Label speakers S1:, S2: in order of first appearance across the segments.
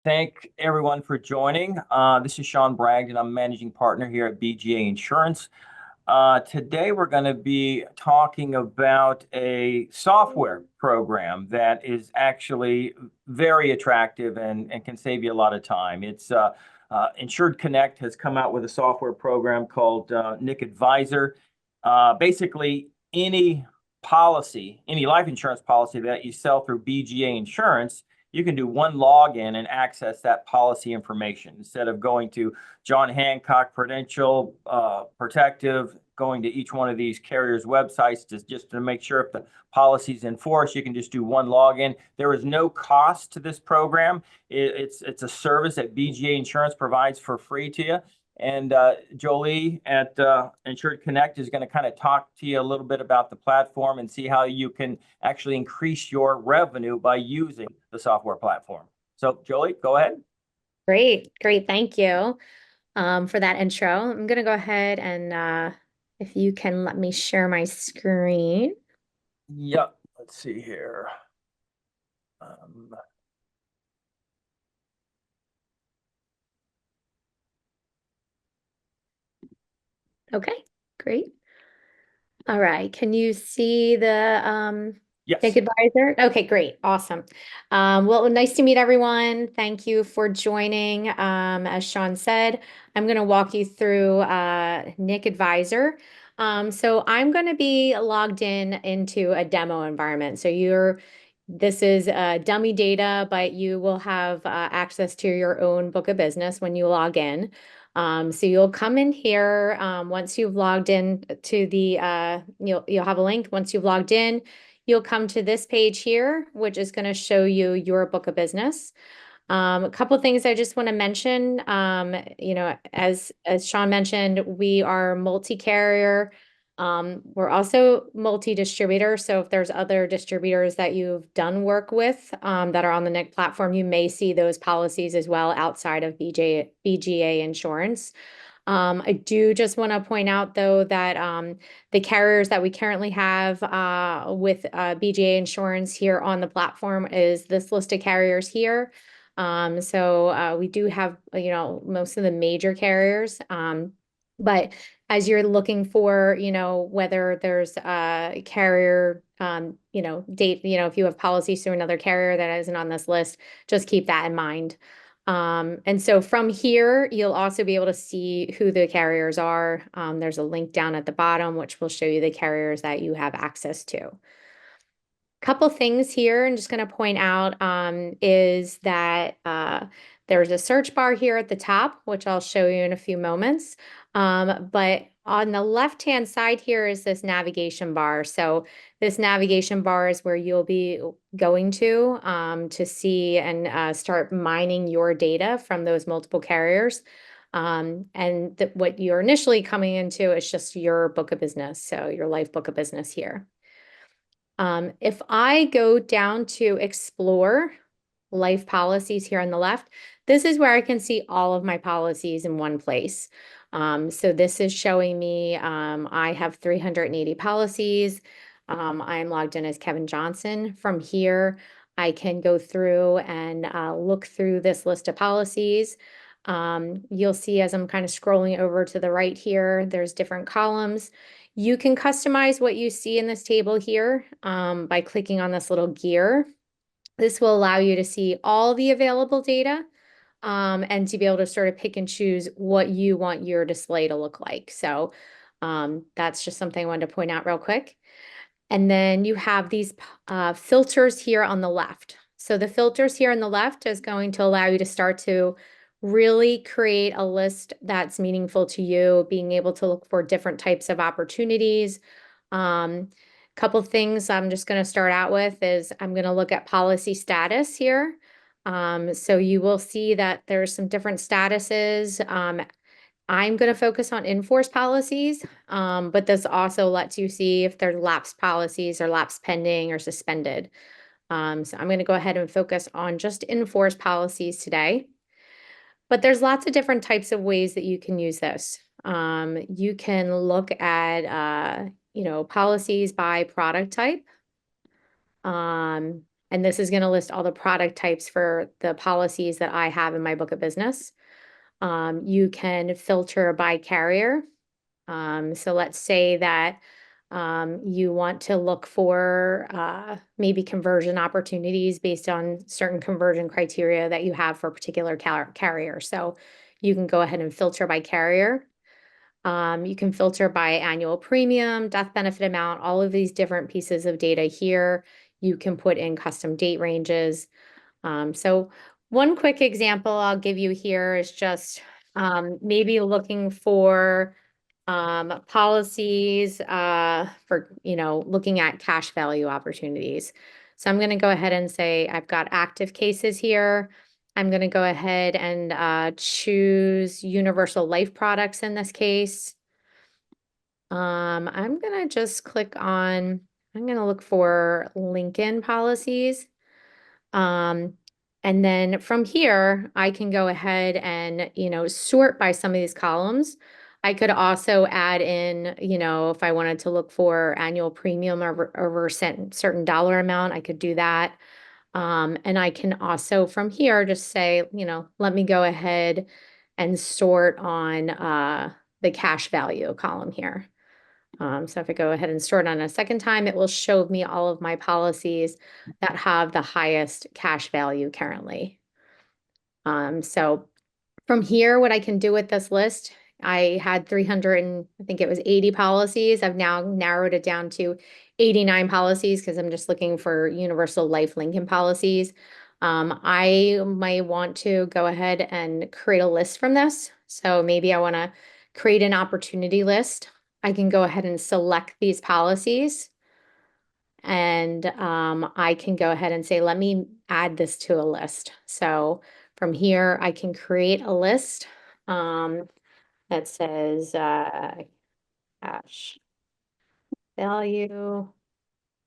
S1: Thank everyone for joining. This is Sean Bragdon. I'm managing partner here at BGA Insurance. Today, we're going to be talking about a software program that is actually very attractive and can save you a lot of time. Insured Connect has come out with a software program called NIC Advisor. Basically, any any life insurance policy that you sell through BGA Insurance, you can do one login and access that policy information instead of going to John Hancock, Prudential, Protective, going to each one of these carriers' websites just to make sure if the policy's in force. You can just do one login. There is no cost to this program. It's a service that BGA Insurance provides for free to you. And Jolie at Insured Connect is going to kind of talk to you a little bit about the platform and see how you can actually increase your revenue by using the software platform. So Jolie, go ahead.
S2: Great. Thank you for that intro. I'm going to go ahead and if you can let me share my screen.
S1: Yep. Let's see here. Um,
S2: Okay, great. All right. Can you see the
S1: yes.
S2: NIC Advisor? Okay, great. Awesome. Well, nice to meet everyone. Thank you for joining. As Sean said, I'm going to walk you through NIC Advisor. So I'm going to be logged into a demo environment. This is dummy data, but you will have access to your own book of business when you log in. So you'll come in here once you've logged in to you'll have a link. Once you've logged in, you'll come to this page here, which is going to show you your book of business. A couple of things I just want to mention. As Sean mentioned, we are multi-carrier. We're also multi-distributor. So if there's other distributors that you've done work with that are on the NIC platform, you may see those policies as well outside of BGA Insurance. I do just want to point out, though, that the carriers that we currently have with BGA Insurance here on the platform is this list of carriers here. We do have, most of the major carriers. But as you're looking for, whether there's a carrier, if you have policies through another carrier that isn't on this list, just keep that in mind. And so from here, you'll also be able to see who the carriers are. There's a link down at the bottom, which will show you the carriers that you have access to. Couple things here I'm just going to point out is that there's a search bar here at the top, which I'll show you in a few moments. But on the left-hand side here is this navigation bar. So this navigation bar is where you'll be going to see and start mining your data from those multiple carriers. What you're initially coming into is just your book of business, so your life book of business here. If I go down to explore life policies here on the left, this is where I can see all of my policies in one place. So this is showing me I have 380 policies. I'm logged in as Kevin Johnson. From here, I can go through and look through this list of policies. You'll see as I'm kind of scrolling over to the right here, there's different columns. You can customize what you see in this table here by clicking on this little gear. This will allow you to see all the available data and to be able to sort of pick and choose what you want your display to look like. So that's just something I wanted to point out real quick. And then you have these filters here on the left. So the filters here on the left is going to allow you to start to really create a list that's meaningful to you, being able to look for different types of opportunities. Couple things I'm just going to start out with is I'm going to look at policy status here. So you will see that there's some different statuses. I'm going to focus on inforce policies, but this also lets you see if there's lapsed policies or lapsed pending or suspended. So I'm going to go ahead and focus on just inforce policies today. But there's lots of different types of ways that you can use this. You can look at, policies by product type. And this is going to list all the product types for the policies that I have in my book of business. You can filter by carrier. So let's say that you want to look for maybe conversion opportunities based on certain conversion criteria that you have for a particular carrier. So you can go ahead and filter by carrier. You can filter by annual premium, death benefit amount, all of these different pieces of data here. You can put in custom date ranges. So one quick example I'll give you here is just maybe looking for policies for, looking at cash value opportunities. So I'm going to go ahead and say I've got active cases here. I'm going to go ahead and choose universal life products in this case. I'm going to just click on, I'm going to look for Lincoln policies. And then from here, I can go ahead and, sort by some of these columns. I could also add in, if I wanted to look for annual premium over a certain dollar amount, I could do that. And I can also from here just say, let me go ahead and sort on the cash value column here. So if I go ahead and sort on a second time, it will show me all of my policies that have the highest cash value currently. So from here, what I can do with this list, I had 300 and I think it was 80 policies. I've now narrowed it down to 89 policies because I'm just looking for universal life Lincoln policies. I might want to go ahead and create a list from this. So maybe I want to create an opportunity list. I can go ahead and select these policies. And I can go ahead and say, let me add this to a list. So from here, I can create a list that says cash value,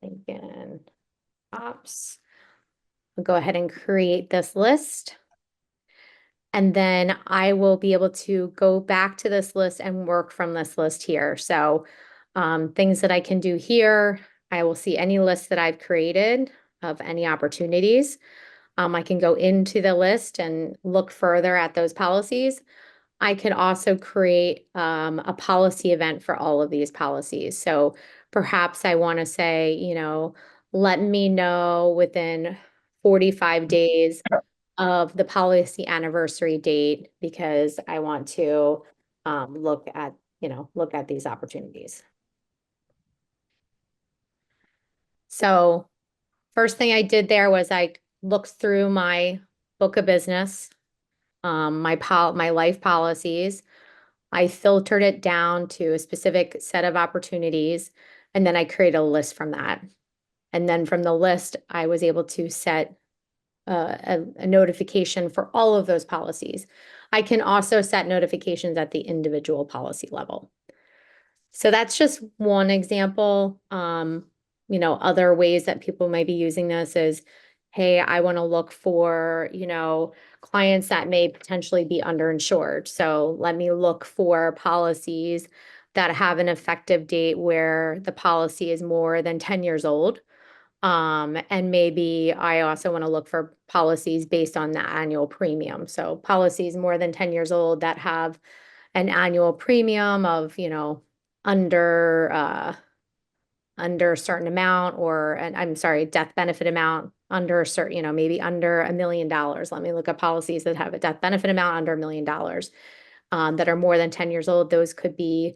S2: Lincoln ops. I'll go ahead and create this list. And then I will be able to go back to this list and work from this list here. So things that I can do here, I will see any list that I've created of any opportunities. I can go into the list and look further at those policies. I could also create a policy event for all of these policies. So perhaps I want to say, let me know within 45 days of the policy anniversary date because I want to look at these opportunities. So first thing I did there was I looked through my book of business, my life policies. I filtered it down to a specific set of opportunities, and then I created a list from that. And then from the list, I was able to set a notification for all of those policies. I can also set notifications at the individual policy level. So that's just one example. Other ways that people might be using this is, hey, I want to look for, clients that may potentially be underinsured. So let me look for policies that have an effective date where the policy is more than 10 years old. And maybe I also want to look for policies based on the annual premium. So policies more than 10 years old that have an annual premium of, under a certain amount, or I'm sorry, death benefit amount under a certain, maybe under $1 million. Let me look at policies that have a death benefit amount under $1 million that are more than 10 years old. Those people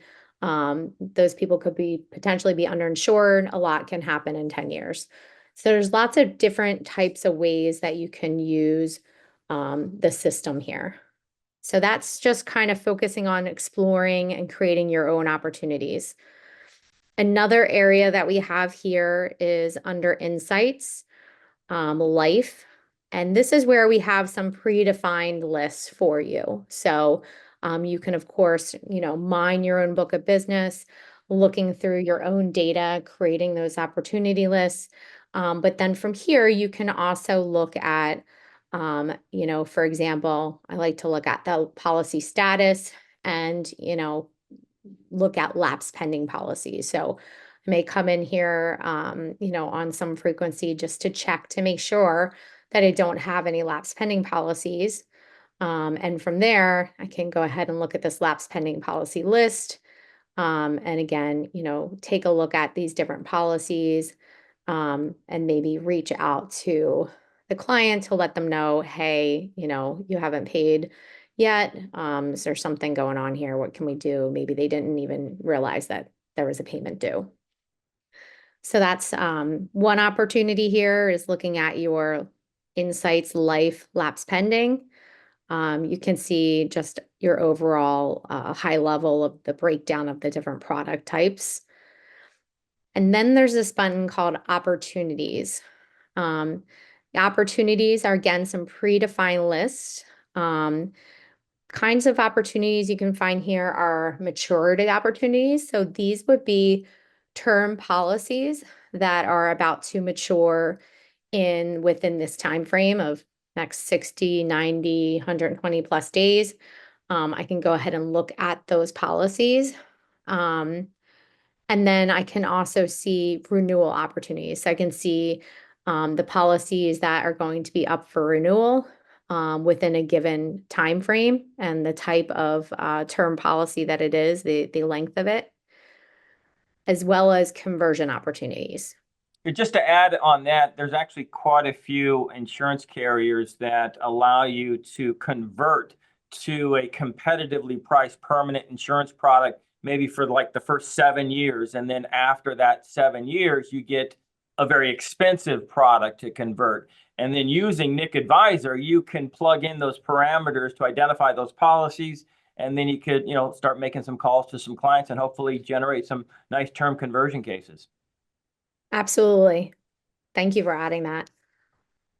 S2: could be potentially be underinsured. A lot can happen in 10 years. So there's lots of different types of ways that you can use the system here. So that's just kind of focusing on exploring and creating your own opportunities. Another area that we have here is under insights, life. And this is where we have some predefined lists for you. So you can, of course, mine your own book of business, looking through your own data, creating those opportunity lists. But then from here, you can also look at, for example, I like to look at the policy status and, look at lapse pending policies. So I may come in here, on some frequency just to check to make sure that I don't have any lapse pending policies. And from there, I can go ahead and look at this lapse pending policy list. And again, take a look at these different policies, and maybe reach out to the client to let them know, hey, you haven't paid yet. Is there something going on here? What can we do? Maybe they didn't even realize that there was a payment due. So that's one opportunity here is looking at your Insights Life lapse pending. You can see just your overall high level of the breakdown of the different product types. And then there's this button called Opportunities. The opportunities are, again, some predefined lists. Kinds of opportunities you can find here are maturity opportunities. So these would be term policies that are about to mature within this time frame of next 60, 90, 120 plus days. I can go ahead and look at those policies. And then I can also see renewal opportunities. So I can see the policies that are going to be up for renewal within a given time frame and the type of term policy that it is, the length of it, as well as conversion opportunities.
S1: Just to add on that, there's actually quite a few insurance carriers that allow you to convert to a competitively priced permanent insurance product, maybe for like the first 7 years. And then after that 7 years, you get a very expensive product to convert. And then using NIC Advisor, you can plug in those parameters to identify those policies. And then you could, start making some calls to some clients and hopefully generate some nice term conversion cases.
S2: Absolutely. Thank you for adding that.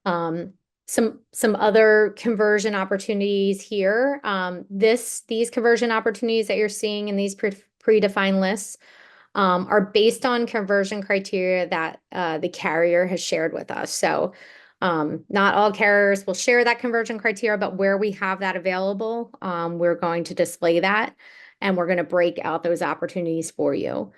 S2: Some other conversion opportunities here. These conversion opportunities that you're seeing in these predefined lists are based on conversion criteria that the carrier has shared with us. So not all carriers will share that conversion criteria, but where we have that available, we're going to display that, and we're going to break out those opportunities for you.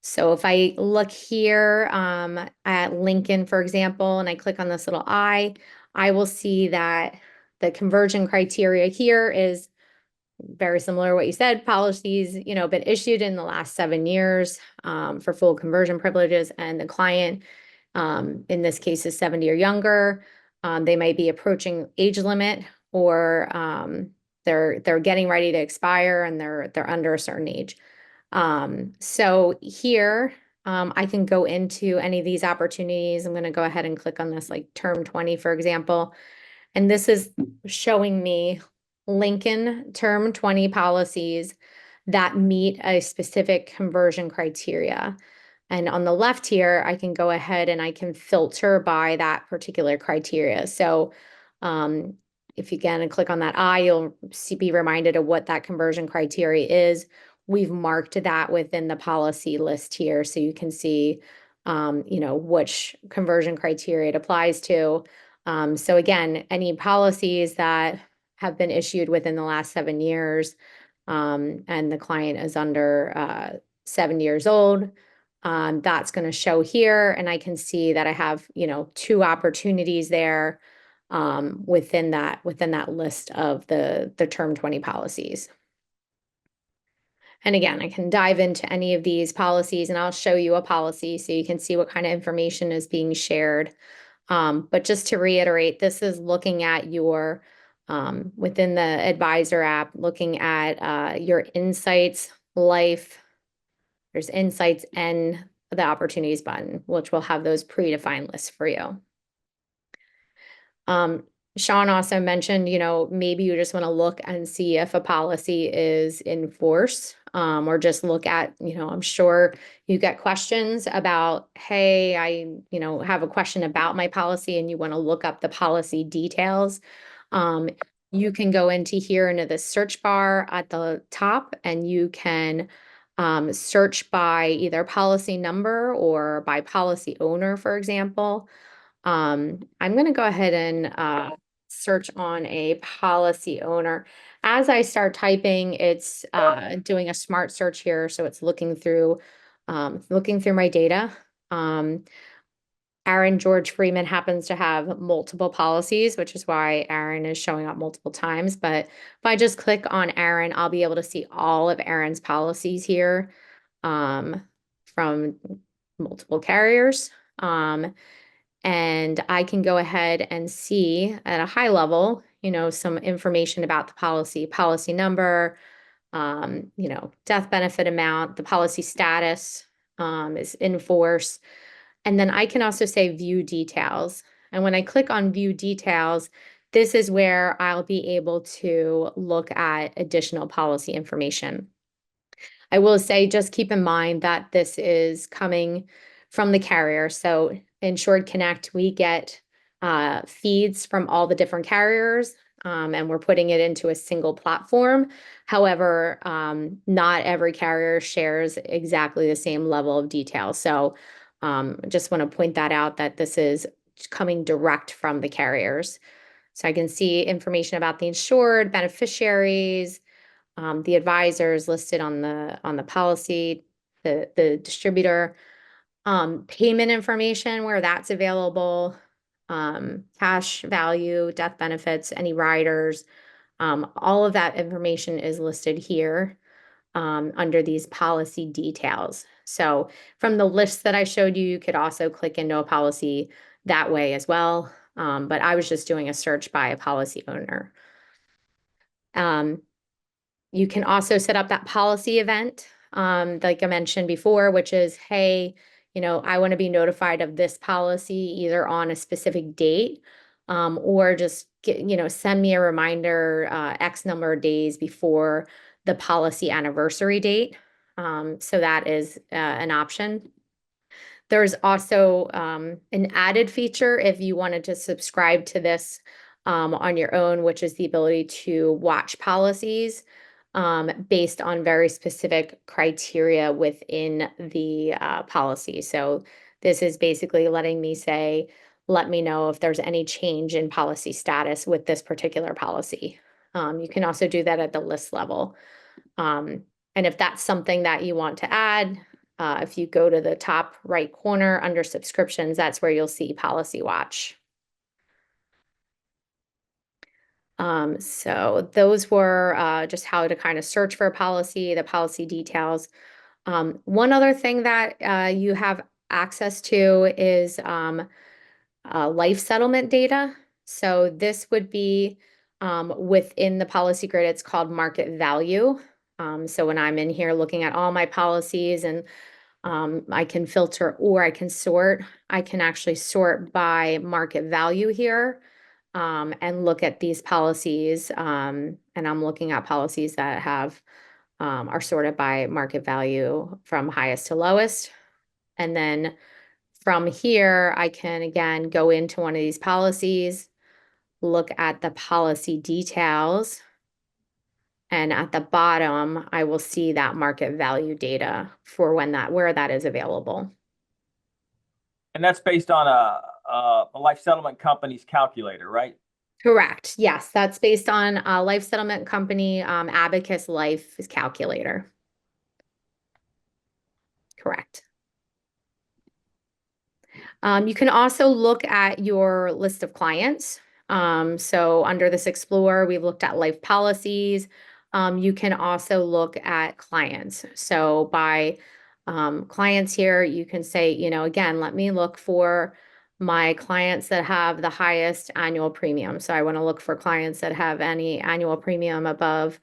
S2: So if I look here at Lincoln, for example, and I click on this little I will see that the conversion criteria here is very similar to what you said. Policies, been issued in the last 7 years for full conversion privileges, and the client, in this case, is 70 or younger. They might be approaching age limit, or they're getting ready to expire, and they're under a certain age. So here, I can go into any of these opportunities. I'm going to go ahead and click on this, like term 20, for example. And this is showing me Lincoln term 20 policies that meet a specific conversion criteria. And on the left here, I can go ahead and I can filter by that particular criteria. So, if you again click on that I, you'll be reminded of what that conversion criteria is. We've marked that within the policy list here, so you can see, which conversion criteria it applies to. So again, any policies that have been issued within the last 7 years, and the client is under 7 years old, that's going to show here, and I can see that I have 2 opportunities there within that list of the term 20 policies. And again, I can dive into any of these policies, and I'll show you a policy so you can see what kind of information is being shared. But just to reiterate, this is looking at your, within the Advisor app, looking at your Insights Life. There's Insights and the Opportunities button, which will have those predefined lists for you. Sean also mentioned, maybe you just want to look and see if a policy is in force, or just look at, I'm sure you get questions about, hey, I, have a question about my policy, and you want to look up the policy details. You can go into here into the search bar at the top, and you can search by either policy number or by policy owner, for example. I'm going to go ahead and search on a policy owner. As I start typing, it's doing a smart search here, so it's looking through Looking through my data, Aaron George Freeman happens to have multiple policies, which is why Aaron is showing up multiple times. But if I just click on Aaron, I'll be able to see all of Aaron's policies here from multiple carriers. And I can go ahead and see at a high level, some information about the policy number, death benefit amount, the policy status is in force. And then I can also say view details. And when I click on view details, this is where I'll be able to look at additional policy information. I will say, just keep in mind that this is coming from the carrier. So Insured Connect, we get feeds from all the different carriers, and we're putting it into a single platform. However, not every carrier shares exactly the same level of detail. So just want to point that out, that this is coming direct from the carriers. So I can see information about the insured, beneficiaries, the advisors listed on the policy, the distributor, payment information where that's available, cash value, death benefits, any riders. All of that information is listed here under these policy details. So from the list that I showed you, you could also click into a policy that way as well. But I was just doing a search by a policy owner. You can also set up that policy event, like I mentioned before, which is, hey, I want to be notified of this policy either on a specific date, or just send me a reminder X number of days before the policy anniversary date. So that is an option. There's also an added feature if you wanted to subscribe to this on your own, which is the ability to watch policies based on very specific criteria within the policy. So this is basically letting me say, let me know if there's any change in policy status with this particular policy. You can also do that at the list level. And if that's something that you want to add, if you go to the top right corner under subscriptions, that's where you'll see Policy Watch. So those were just how to kind of search for a policy, the policy details. One other thing that you have access to is life settlement data. So this would be within the policy grid. It's called market value. So when I'm in here looking at all my policies, and I can filter or I can sort, I can actually sort by market value here. And look at these policies, and I'm looking at policies that have are sorted by market value from highest to lowest. And then from here, I can again go into one of these policies, look at the policy details, and at the bottom, I will see that market value data for where that is available.
S1: And that's based on a life settlement company's calculator, right?
S2: Correct. Yes, that's based on a life settlement company, Abacus Life's calculator. Correct. You can also look at your list of clients. So under this Explorer, we've looked at life policies. You can also look at clients. So by clients here, you can say, again, let me look for my clients that have the highest annual premium. So I want to look for clients that have any annual premium above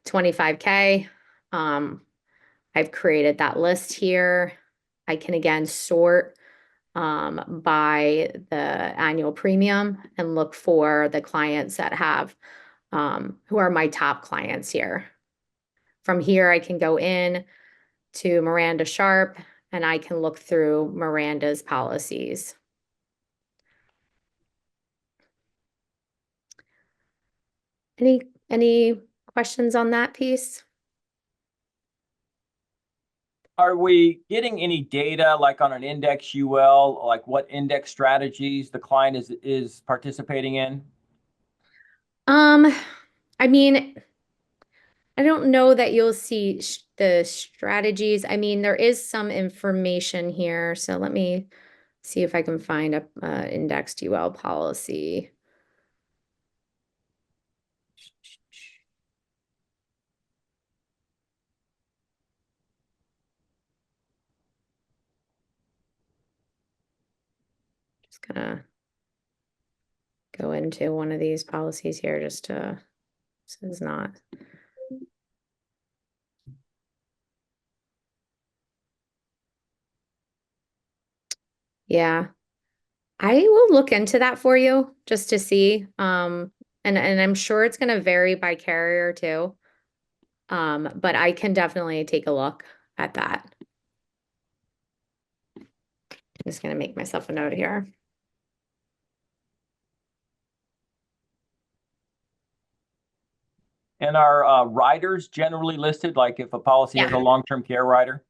S2: 25K. I've created that list here. I can again sort by the annual premium and look for the clients that have who are my top clients here. From here, I can go in to Miranda Sharp and I can look through Miranda's policies. Any questions on that piece?
S1: Are we getting any data like on an index UL, like what index strategies the client is participating in?
S2: I mean, I don't know that you'll see the strategies. I mean, there is some information here. So let me see if I can find a indexed UL policy. Just gonna go into one of these policies here just to, this is not. Yeah, I will look into that for you just to see. And I'm sure it's gonna vary by carrier too. But I can definitely take a look at that. I'm just gonna make myself a note here.
S1: And are riders generally listed, like if a policy has a
S2: Yeah.
S1: long-term care rider?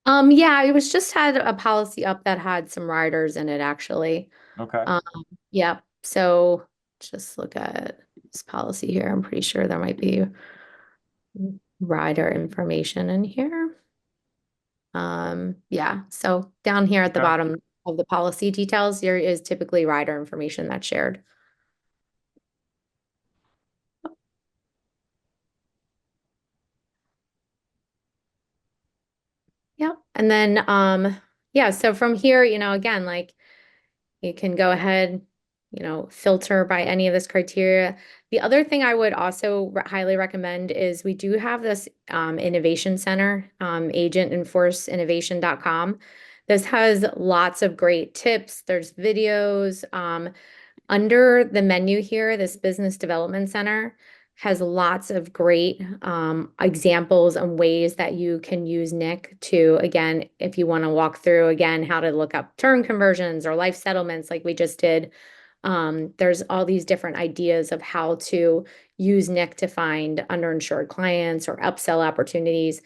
S2: Yeah, I was just had a policy up that had some riders in it actually.
S1: Okay.
S2: Um, yeah, so just look at this policy here. I'm pretty sure there might be rider information in here. Yeah, so down here at the
S1: Okay.
S2: bottom of the policy details, there is typically rider information that's shared. Yep. And then, yeah, so from here, again, like you can go ahead, filter by any of this criteria. The other thing I would also highly recommend is we do have this innovation center, agentinforceinnovation.com. This has lots of great tips. There's videos. Under the menu here, this business development center has lots of great examples and ways that you can use NIC to, again, if you want to walk through again how to look up term conversions or life settlements like we just did. There's all these different ideas of how to use NIC to find underinsured clients or upsell opportunities.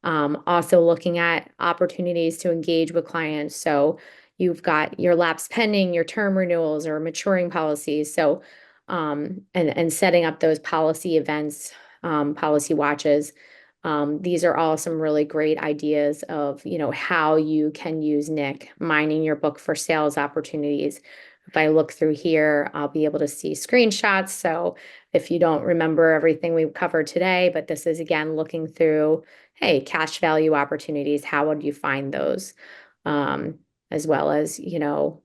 S2: Also looking at opportunities to engage with clients. So you've got your lapse pending, your term renewals or maturing policies. So, and setting up those policy events, policy watches. These are all some really great ideas of, how you can use NIC, mining your book for sales opportunities. If I look through here, I'll be able to see screenshots. So if you don't remember everything we've covered today, but this is again looking through, hey, cash value opportunities, how would you find those? As well as,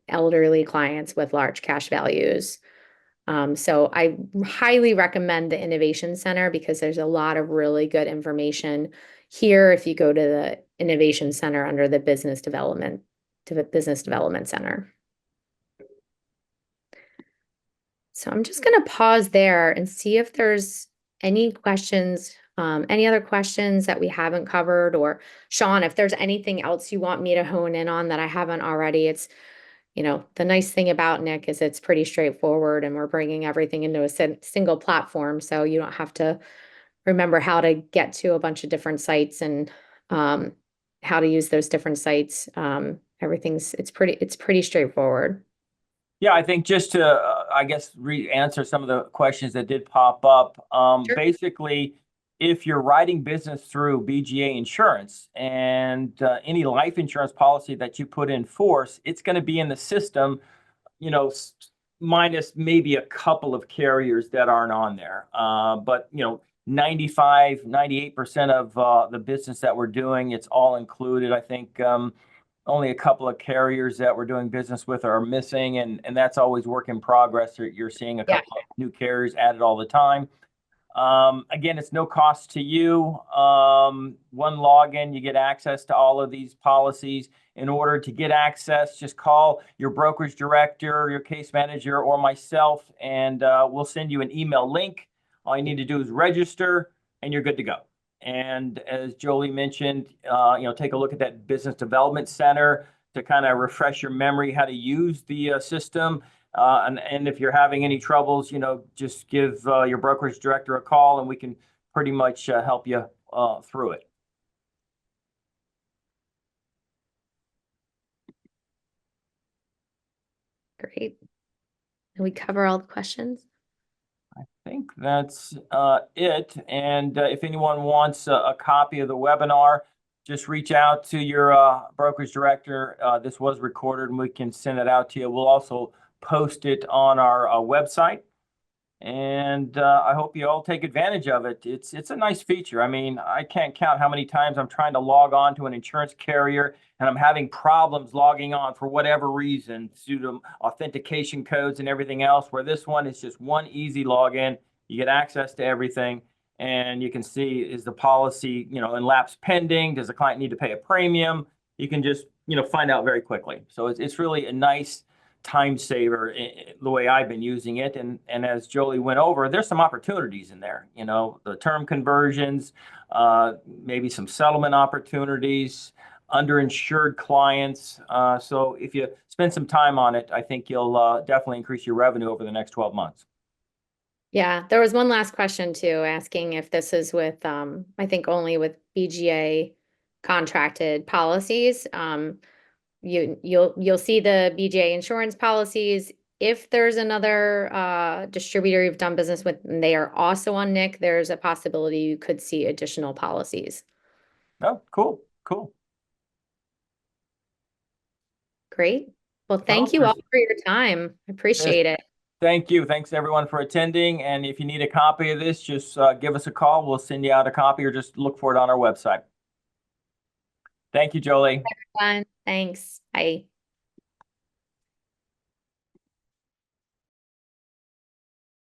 S2: elderly clients with large cash values. So I highly recommend the Innovation Center because there's a lot of really good information here. If you go to the Innovation Center under the Business Development Center. So I'm just going to pause there and see if there's any questions, any other questions that we haven't covered, or Sean, if there's anything else you want me to hone in on that I haven't already. It's, the nice thing about NIC is it's pretty straightforward and we're bringing everything into a single platform. So you don't have to remember how to get to a bunch of different sites and how to use those different sites. It's pretty straightforward.
S1: Yeah, I think just to, I guess, answer some of the questions that did pop up.
S2: Sure.
S1: Basically, if you're writing business through BGA Insurance and any life insurance policy that you put in force, it's going to be in the system, minus maybe a couple of carriers that aren't on there. But, 98% of the business that we're doing, it's all included. I think only a couple of carriers that we're doing business with are missing, and that's always work in progress. You're seeing a
S2: Yeah.
S1: couple of new carriers added all the time. Again, it's no cost to you. One login, you get access to all of these policies. In order to get access, just call your brokerage director, your case manager, or myself, and we'll send you an email link. All you need to do is register, and you're good to go. And as Jolie mentioned, take a look at that business development center to kind of refresh your memory how to use the system. And if you're having any troubles, just give your brokerage director a call and we can pretty much help you through it.
S2: Great. Did we cover all the questions?
S1: I think that's it. And if anyone wants a copy of the webinar, just reach out to your brokerage director. This was recorded and we can send it out to you. We'll also post it on our website. And I hope you all take advantage of it. It's a nice feature. I mean, I can't count how many times I'm trying to log on to an insurance carrier and I'm having problems logging on for whatever reason due to authentication codes and everything else, where this one is just one easy login. You get access to everything and you can see, is the policy, in lapse pending? Does the client need to pay a premium? You can just, find out very quickly. So it's really a nice time saver the way I've been using it. And as Jolie went over, there's some opportunities in there, the term conversions, maybe some settlement opportunities, underinsured clients. So if you spend some time on it, I think you'll definitely increase your revenue over the next 12 months.
S2: Yeah, there was one last question too, asking if this is with, I think only with BGA contracted policies. You'll see the BGA insurance policies. If there's another distributor you've done business with and they are also on NIC, there's a possibility you could see additional policies.
S1: Oh, cool.
S2: Great. Well,
S1: Well,
S2: thank you all for your time. I appreciate it.
S1: Thank you. Thanks everyone for attending. And if you need a copy of this, just give us a call. We'll send you out a copy or just look for it on our website. Thank you, Jolie.
S2: Fun. Thanks. Bye.